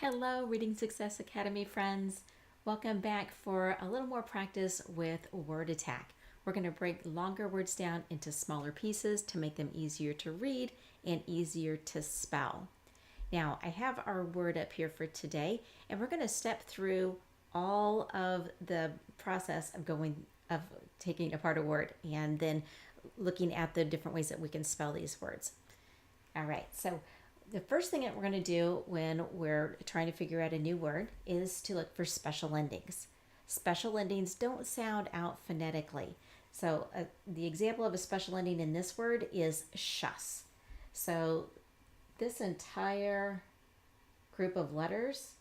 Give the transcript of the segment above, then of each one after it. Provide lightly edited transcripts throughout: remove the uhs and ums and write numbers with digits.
Hello, Reading Success Academy friends. Welcome back for a little more practice with word attack. We're going to break longer words down into smaller pieces to make them easier to read and easier to spell. Now, I have our word up here for today, and we're going to step through all of the process of taking apart a word and then looking at the different ways that we can spell these words. All right, so the first thing that we're going to do when we're trying to figure out a new word is to look for special endings. Special endings don't sound out phonetically. So the example of a special ending in this word is shus. So this entire group of letters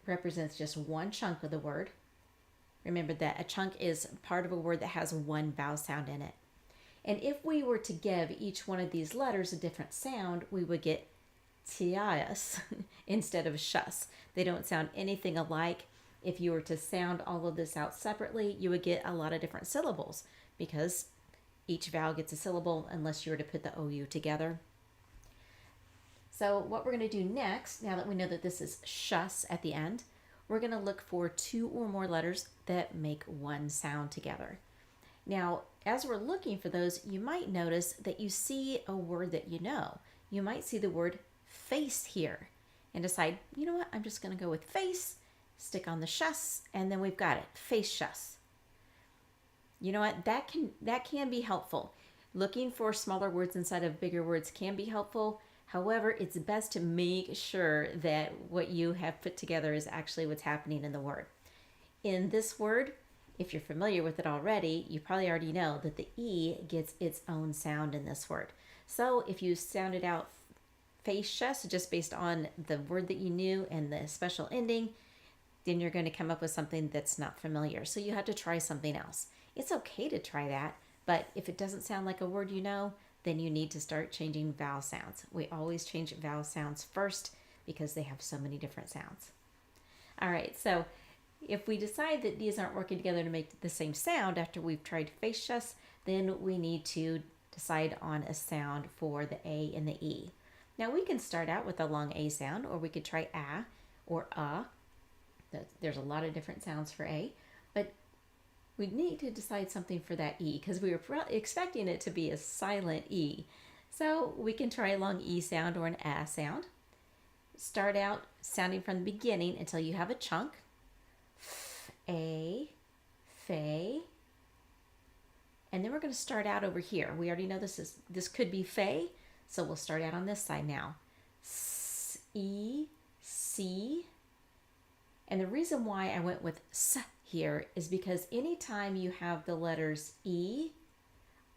represents just one chunk of the word. Remember that a chunk is part of a word that has one vowel sound in it. And if we were to give each one of these letters a different sound, we would get tias instead of shus. They don't sound anything alike. If you were to sound all of this out separately, you would get a lot of different syllables because each vowel gets a syllable unless you were to put the OU together. So what we're going to do next, now that we know that this is shus at the end, we're going to look for two or more letters that make one sound together. Now, as we're looking for those, you might notice that you see a word that you know. You might see the word face here and decide, you know what, I'm just going to go with face, stick on the shus, and then we've got it, face shus. You know what, that can be helpful. Looking for smaller words inside of bigger words can be helpful. However, it's best to make sure that what you have put together is actually what's happening in the word. In this word, if you're familiar with it already, you probably already know that the E gets its own sound in this word. So if you sounded out fascia, just based on the word that you knew and the special ending, then you're going to come up with something that's not familiar. So you have to try something else. It's okay to try that, but if it doesn't sound like a word you know, then you need to start changing vowel sounds. We always change vowel sounds first because they have so many different sounds. All right, so if we decide that these aren't working together to make the same sound after we've tried fascias, then we need to decide on a sound for the A and the E. Now we can start out with a long A sound, or we could try A or There's a lot of different sounds for A, but we need to decide something for that E because we were expecting it to be a silent E. So we can try a long E sound or an A sound. Start out sounding from the beginning until you have a chunk. A, fe, and then we're going to start out over here. We already know this could be fe, so we'll start out on this side now. S, E, C, and the reason why I went with S here is because anytime you have the letters E,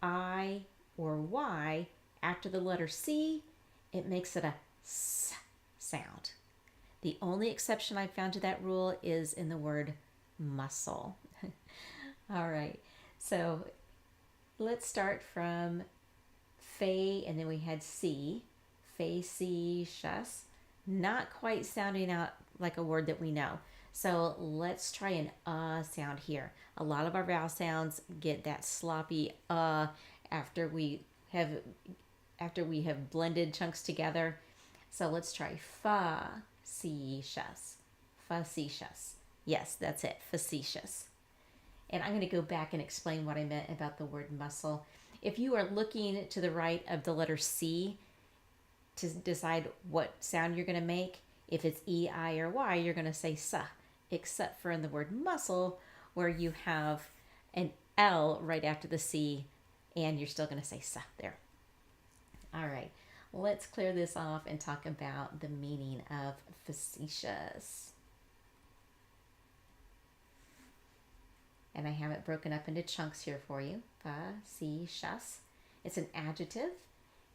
I, or Y after the letter C, it makes it a S sound. The only exception I found to that rule is in the word muscle. All right, so let's start from fe, and then we had C, facetious, not quite sounding out like a word that we know. So let's try an sound here. A lot of our vowel sounds get that sloppy after we have blended chunks together. So let's try facetious. Facetious. Yes, that's it, facetious. And I'm going to go back and explain what I meant about the word muscle. If you are looking to the right of the letter C to decide what sound you're going to make, if it's E, I, or Y, you're going to say sa, except for in the word muscle, where you have an L right after the C, and you're still going to say sa there. All right, let's clear this off and talk about the meaning of facetious. And I have it broken up into chunks here for you. Facetious. It's an adjective.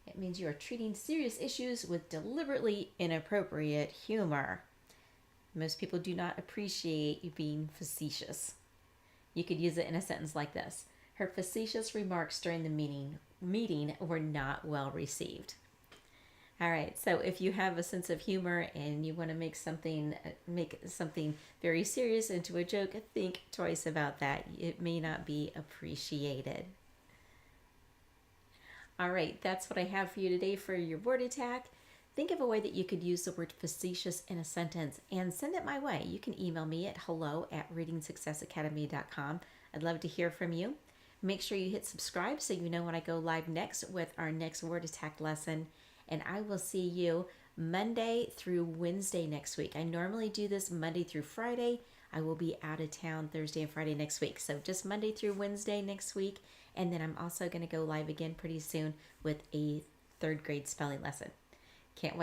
It means you are treating serious issues with deliberately inappropriate humor. Most people do not appreciate you being facetious. You could use it in a sentence like this. Her facetious remarks during the meeting were not well received. All right, so if you have a sense of humor and you want to make something very serious into a joke, think twice about that. It may not be appreciated. All right, that's what I have for you today for your word attack. Think of a way that you could use the word facetious in a sentence and send it my way. You can email me at hello@readingsuccessacademy.com. I'd love to hear from you. Make sure you hit subscribe so you know when I go live next with our next word attack lesson. And I will see you Monday through Wednesday next week. I normally do this Monday through Friday. I will be out of town Thursday and Friday next week. So just Monday through Wednesday next week. And then I'm also going to go live again pretty soon with a 3rd grade spelling lesson. Can't wait.